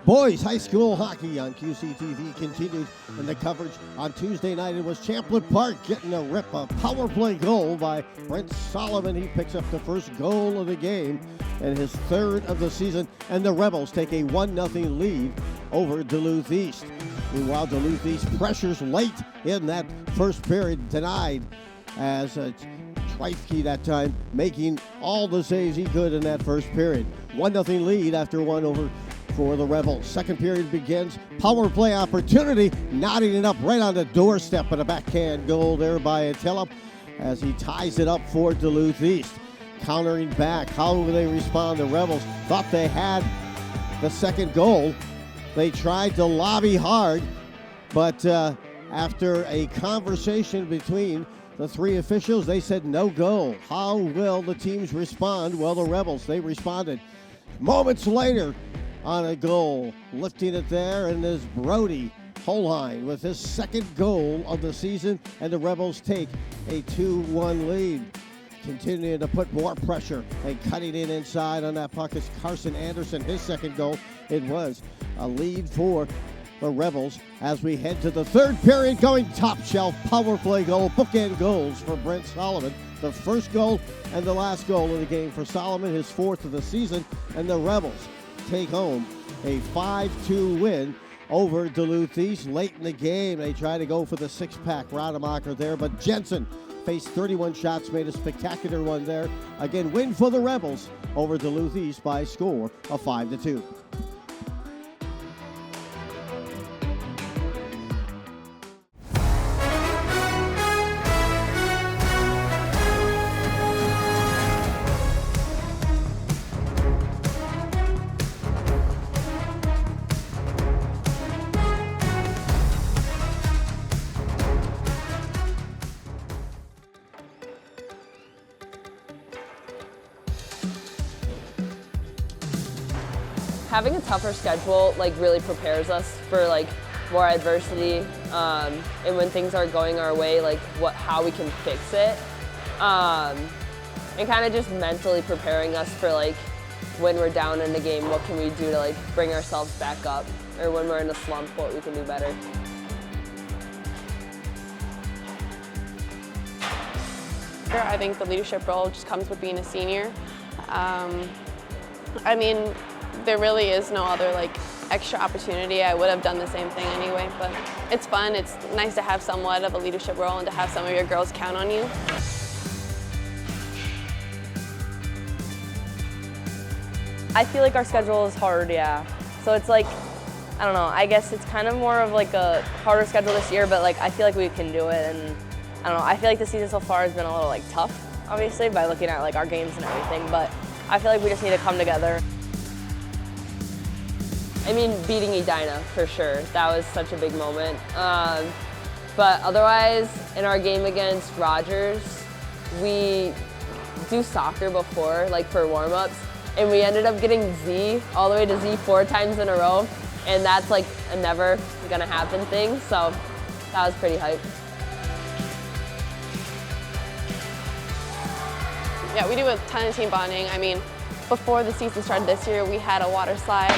Boys high school hockey on QCTV continues, and the coverage on Tuesday night. It was Champlin Park getting a power play goal by Brent Solomon. He picks up the first goal of the game and his third of the season, and the Rebels take a 1-0 lead over Duluth East. Meanwhile, Duluth East pressures late in that first period, denied as Treifke that time making all the saves he could in that first period. 1-0 lead after one over for the Rebels. Second period begins. Power play opportunity, knotting it up right on the doorstep, but a backhand goal there by Attila as he ties it up for Duluth East. Countering back, how will they respond? The Rebels thought they had the second goal. They tried to lobby hard, but after a conversation between the three officials, they said no goal. How will the teams respond? Well, the Rebels, they responded moments later on a goal. Lifting it there, and there's Brody Holheim with his second goal of the season, and the Rebels take a 2-1 lead. Continuing to put more pressure and cutting it inside on that puck is Carson Anderson, his second goal. It was a lead for the Rebels as we head to the third period, going top shelf power play goal, bookend goals for Brent Solomon. The first goal and the last goal of the game for Solomon, his fourth of the season, and the Rebels take home a 5-2 win over Duluth East. Late in the game, they try to go for the six-pack. Rademacher there, but Jensen faced 31 shots, made a spectacular one there. Again, win for the Rebels over Duluth East by a score of 5-2. Having a tougher schedule really prepares us for more adversity, and when things aren't going our way, how we can fix it, and kind of just mentally preparing us for when we're down in the game, what can we do to bring ourselves back up, or when we're in a slump, what we can do better. I think the leadership role just comes with being a senior. I mean, there really is no other extra opportunity. I would have done the same thing anyway, but it's fun. It's nice to have somewhat of a leadership role and to have some of your girls count on you. I feel like our schedule is hard, yeah. So it's I don't know, I guess it's kind of more of a harder schedule this year, but I feel like we can do it, and I don't know, I feel like the season so far has been a little tough, obviously, by looking at our games and everything, but I feel like we just need to come together. I mean, beating Edina, for sure. That was such a big moment. But otherwise, in our game against Rogers, we do soccer before, for warm-ups, and we ended up getting Z, all the way to Z 4 times in a row, and that's a never gonna happen thing, so that was pretty hype. Yeah, we do a ton of team bonding. I mean, before the season started this year, we had a water slide,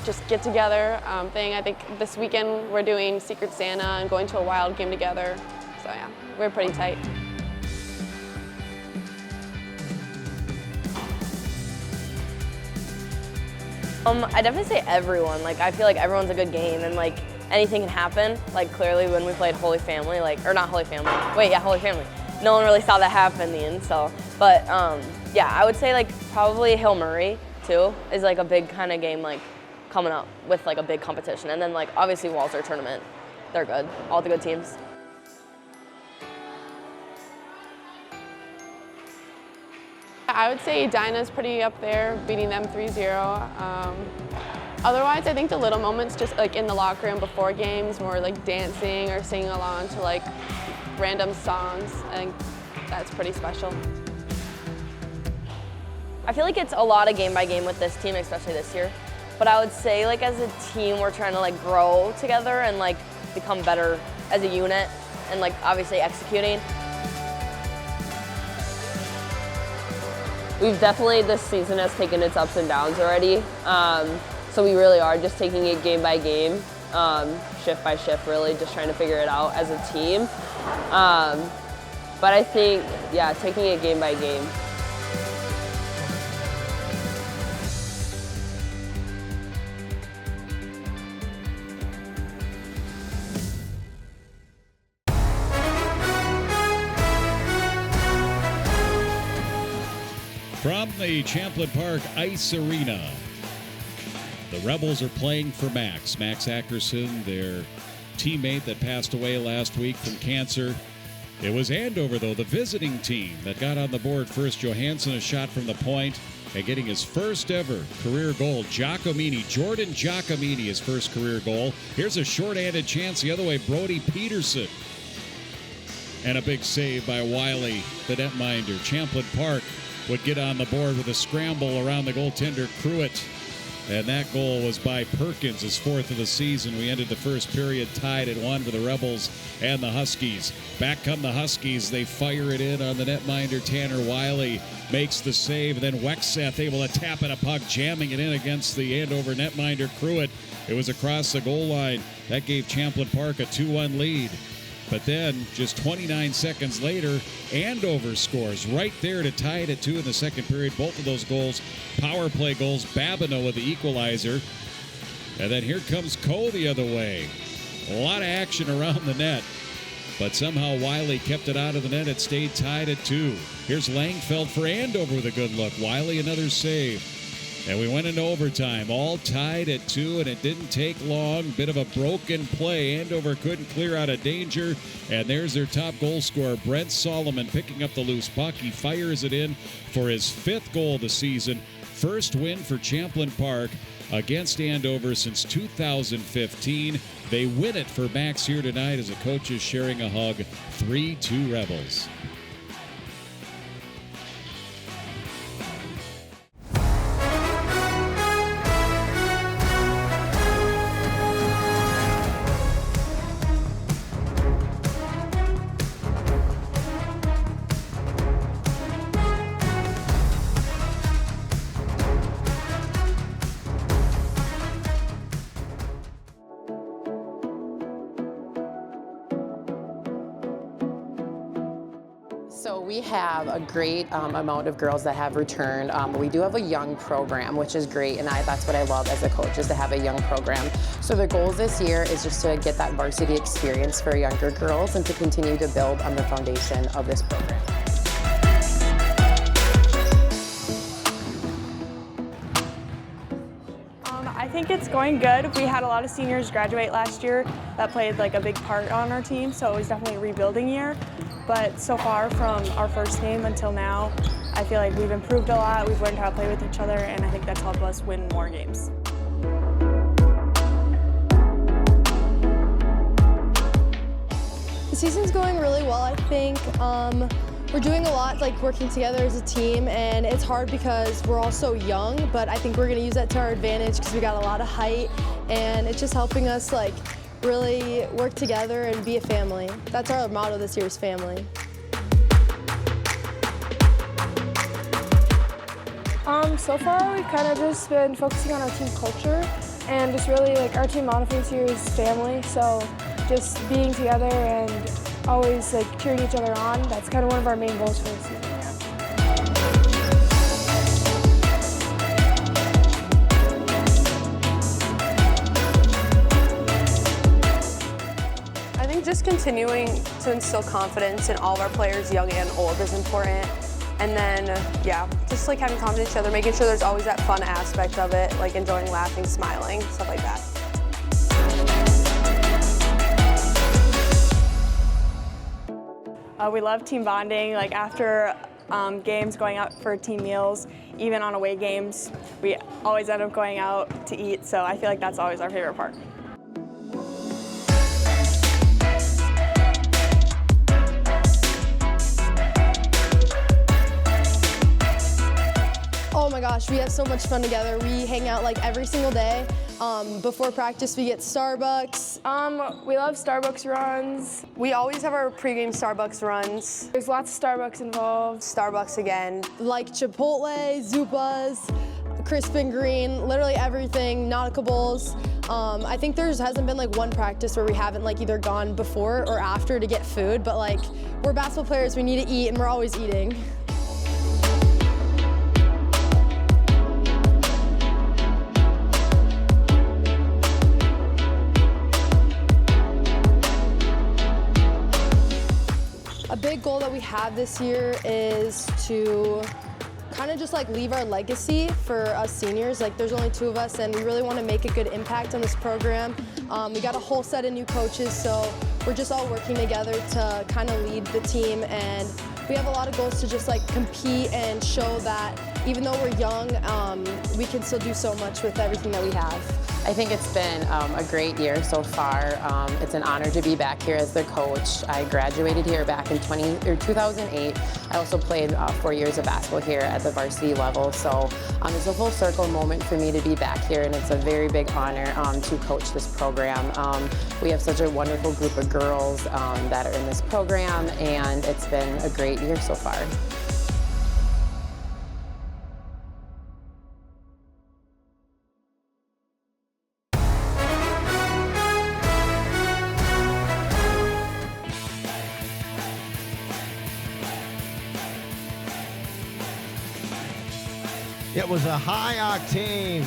just get together thing. I think this weekend we're doing Secret Santa and going to a wild game together. So yeah, we're pretty tight. I definitely say everyone. I feel like everyone's a good game, and anything can happen. Clearly when we played Holy Family, or not Holy Family. Wait, yeah, Holy Family. No one really saw that happening. So, but yeah, I would say probably Hill Murray too is a big kind of game coming up with a big competition, and then obviously Walser tournament. They're good. All the good teams. I would say Edina's pretty up there, beating them 3-0. Otherwise, I think the little moments just in the locker room before games, more dancing or singing along to random songs. I think that's pretty special. I feel like it's a lot of game by game with this team, especially this year. But I would say as a team, we're trying to grow together and become better as a unit, and obviously executing. we've definitely, this season has taken its ups and downs already. So we really are just taking it game by game, shift by shift, really just trying to figure it out as a team. But I think, yeah, taking it game by game. From the Champlin Park Ice Arena, the Rebels are playing for Max Ackerson, their teammate that passed away last week from cancer. It was Andover, though, the visiting team, that got on the board first. Johansson, a shot from the point, and getting his first ever career goal. Jordan Giacomini, his first career goal. Here's a short-handed chance the other way, Brody Peterson. And a big save by Wiley, the netminder. Champlin Park would get on the board with a scramble around the goaltender Pruitt. And that goal was by Perkins, his fourth of the season. We ended the first period tied at 1 for the Rebels and the Huskies. Back come the Huskies. They fire it in on the netminder. Tanner Wiley makes the save. And then Wexeth able to tap in a puck, jamming it in against the Andover netminder Pruitt. It was across the goal line. That gave Champlin Park a 2-1 lead. But then, just 29 seconds later, Andover scores right there to tie it at 2 in the second period. Both of those goals, power play goals. Babineau with the equalizer. And then here comes Coe the other way. A lot of action around the net. But somehow Wiley kept it out of the net. It stayed tied at 2. Here's Langfeld for Andover with a good look. Wiley another save. And we went into overtime, all tied at 2, and it didn't take long. Bit of a broken play. Andover couldn't clear out of danger. And there's their top goal scorer, Brent Solomon, picking up the loose puck. He fires it in for his 5th goal of the season. First win for Champlin Park against Andover since 2015. They win it for Max here tonight as the coaches sharing a hug. 3-2 Rebels. So we have a great amount of girls that have returned. We do have a young program, which is great, and that's what I love as a coach, is to have a young program. So the goals this year is just to get that varsity experience for younger girls and to continue to build on the foundation of this program. I think it's going good. We had a lot of seniors graduate last year that played like a big part on our team, so it was definitely a rebuilding year. But so far from our first game until now, I feel like we've improved a lot. We've learned how to play with each other, and I think that's helped us win more games. The season's going really well, I think. We're doing a lot, like working together as a team, and it's hard because we're all so young, but I think we're gonna use that to our advantage because we got a lot of height, and it's just helping us like really work together and be a family. That's our motto this year, is family. So far we've kind of just been focusing on our team culture, and just really like our team motto this year is family, so just being together and always like cheering each other on. That's kind of one of our main goals for the season. I think just continuing to instill confidence in all of our players, young and old, is important. And then, yeah, just like having confidence in each other, making sure there's always that fun aspect of it, like enjoying laughing, smiling, stuff like that. We love team bonding, like after games, going out for team meals, even on away games. We always end up going out to eat, so I feel like that's always our favorite part. my gosh, we have so much fun together. We hang out like every single day. Before practice, we get Starbucks. We love Starbucks runs. We always have our pregame Starbucks runs. There's lots of Starbucks involved. Starbucks again. Like Chipotle, Zupas, Crisp and Green, literally everything, Nautica Bowls. I think there hasn't been like one practice where we haven't like either gone before or after to get food, but like we're basketball players, we need to eat and we're always eating. A big goal that we have this year is to kind of just like leave our legacy for us seniors. Like there's only 2 of us and we really want to make a good impact on this program. We got a whole set of new coaches, so we're just all working together to kind of lead the team, and we have a lot of goals to just like compete and show that even though we're young, we can still do so much with everything that we have. I think it's been a great year so far. It's an honor to be back here as the coach. I graduated here back in 2008. I also played 4 years of basketball here at the varsity level. So it's a full circle moment for me to be back here, and it's a very big honor to coach this program. We have such a wonderful group of girls that are in this program, and it's been a great year so far. It was a high-octane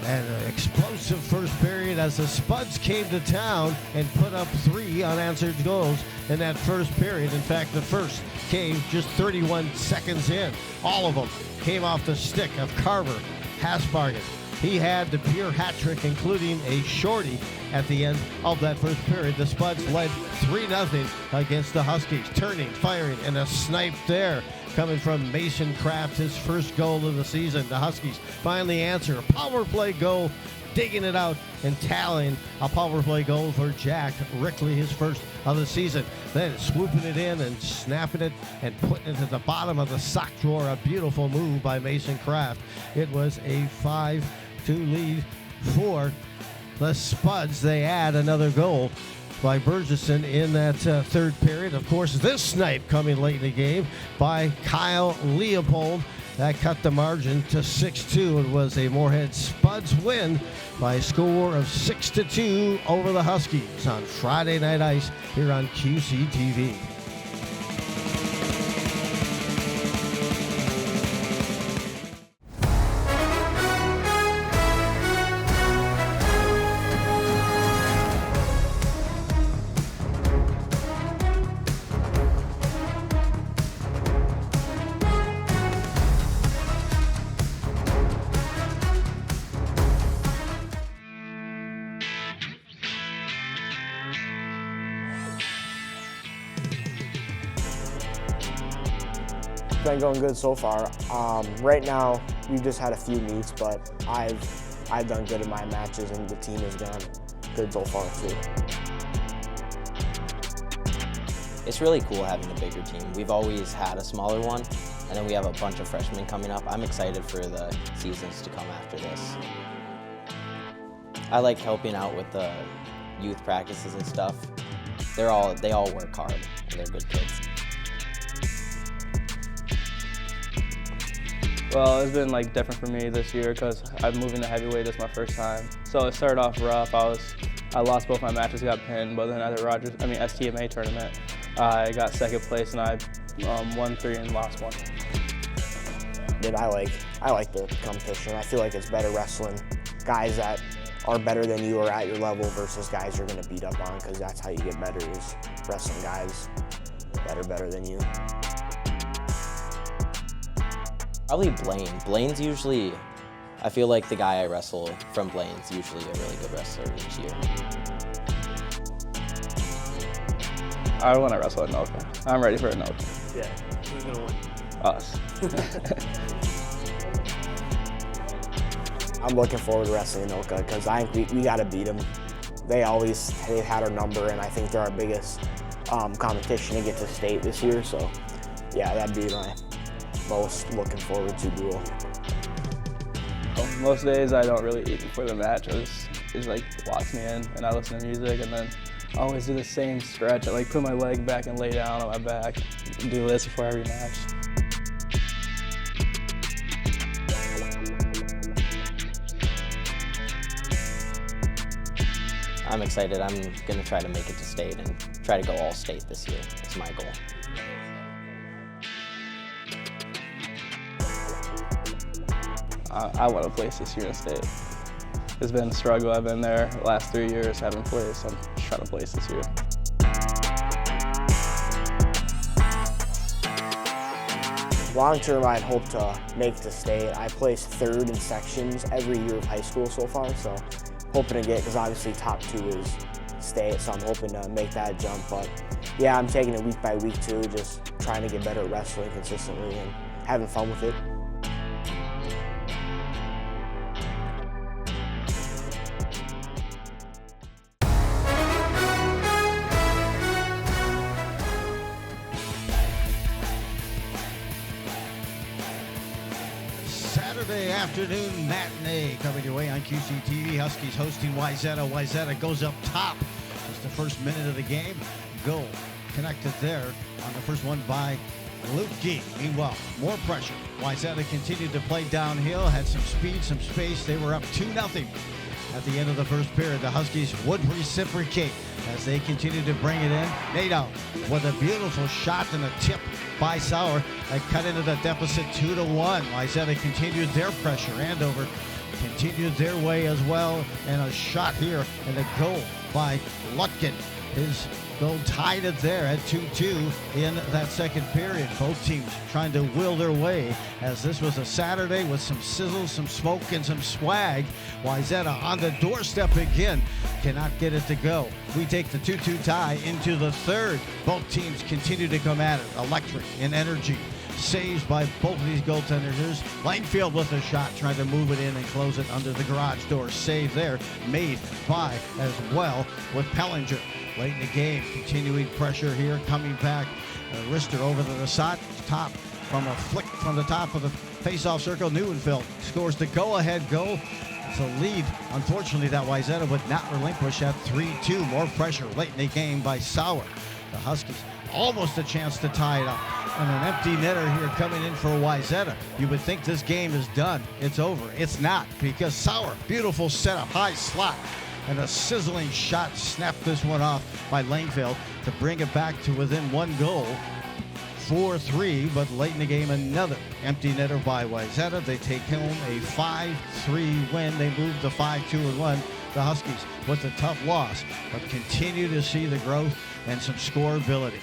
and an explosive first period as the Spuds came to town and put up 3 unanswered goals in that first period. In fact, the first came just 31 seconds in. All of them came off the stick of Carver Hasbargen. He had the pure hat trick, including a shorty at the end of that first period. The Spuds led 3-0 against the Huskies. Turning, firing, and a snipe there coming from Mason Kraft, his first goal of the season. The Huskies finally answer a power play goal, digging it out and tallying a power play goal for Jack Rickley, his first of the season. Then swooping it in and snapping it and putting it at the bottom of the sock drawer. A beautiful move by Mason Kraft. It was a 5-2 lead for the Spuds. They add another goal by Burgesson in that third period. Of course, this snipe coming late in the game by Kyle Leopold. That cut the margin to 6-2. It was a Moorhead Spuds win by a score of 6-2 over the Huskies on Friday Night Ice here on QCTV. Been going good so far. Right now, we've just had a few meets, but I've done good in my matches, and the team has done good so far too. It's really cool having a bigger team. We've always had a smaller one, and then we have a bunch of freshmen coming up. I'm excited for the seasons to come after this. I like helping out with the youth practices and stuff. They all work hard, and they're good kids. Well, it's been like different for me this year because I'm moving to heavyweight. This is my first time. So it started off rough. I lost both my matches, got pinned, but then at the STMA tournament, I got second place and I won 3 and lost 1. I like the competition. I feel like it's better wrestling guys that are better than you or at your level versus guys you're going to beat up on, because that's how you get better, is wrestling guys that are better than you. Probably Blaine. Blaine's usually, I feel like the guy I wrestle from Blaine's usually a really good wrestler each year. I want to wrestle Anoka. I'm ready for Anoka. Yeah, who's going to win? Us. I'm looking forward to wrestling Anoka because I think we got to beat them. They've had our number, and I think they're our biggest competition to get to state this year. So, yeah, that'd be my most looking forward to duel. Most days I don't really eat before the match. I just like locks me in and I listen to music, and then I always do the same stretch. I like put my leg back and lay down on my back, do this before every match. I'm excited. I'm going to try to make it to state and try to go all state this year. It's my goal. I want to place this year in state. It's been a struggle. I've been there the last 3 years, haven't placed. I'm just trying to place this year. Long term, I'd hope to make it to state. I placed 3rd in sections every year of high school so far, so hoping to get, because obviously top 2 is state, so I'm hoping to make that jump. But yeah, I'm taking it week by week too, just trying to get better at wrestling consistently and having fun with it. Saturday afternoon matinee coming your way on QCTV. Huskies hosting Wayzata. Wayzata goes up top. Just the first minute of the game. Goal connected there on the first one by Luke Gee. Meanwhile, more pressure. Wayzata continued to play downhill, had some speed, some space. They were up 2-0 at the end of the first period. The Huskies would reciprocate as they continue to bring it in. Nato with a beautiful shot and a tip by Sauer that cut into the deficit 2-1. Wayzata continued their pressure. Andover continued their way as well, and a shot here and a goal by Lutkin. His goal tied it there at 2-2 in that second period. Both teams trying to will their way as this was a Saturday with some sizzle, some smoke, and some swag. Wayzata on the doorstep again, cannot get it to go. We take the 2-2 tie into the third. Both teams continue to come at it, electric in energy. Saves by both of these goaltenders. Langfield with a shot, trying to move it in and close it under the garage door. Save there, made by as well with Pellinger. Late in the game, continuing pressure here, coming back. Rister over to the top from a flick from the top of the face-off circle. Neuenfeld scores the go-ahead goal. It's a lead, unfortunately, that Wayzata would not relinquish at 3-2. More pressure late in the game by Sauer. The Huskies almost a chance to tie it up. And an empty netter here coming in for Wayzata. You would think this game is done. It's over. It's not, because Sauer, beautiful setup, high slot, and a sizzling shot snapped this one off by Langfield to bring it back to within 1 goal. 4-3, but late in the game, another empty netter by Wayzata. They take home a 5-3 win. They move to 5-2-1. The Huskies with a tough loss, but continue to see the growth and some scoreability.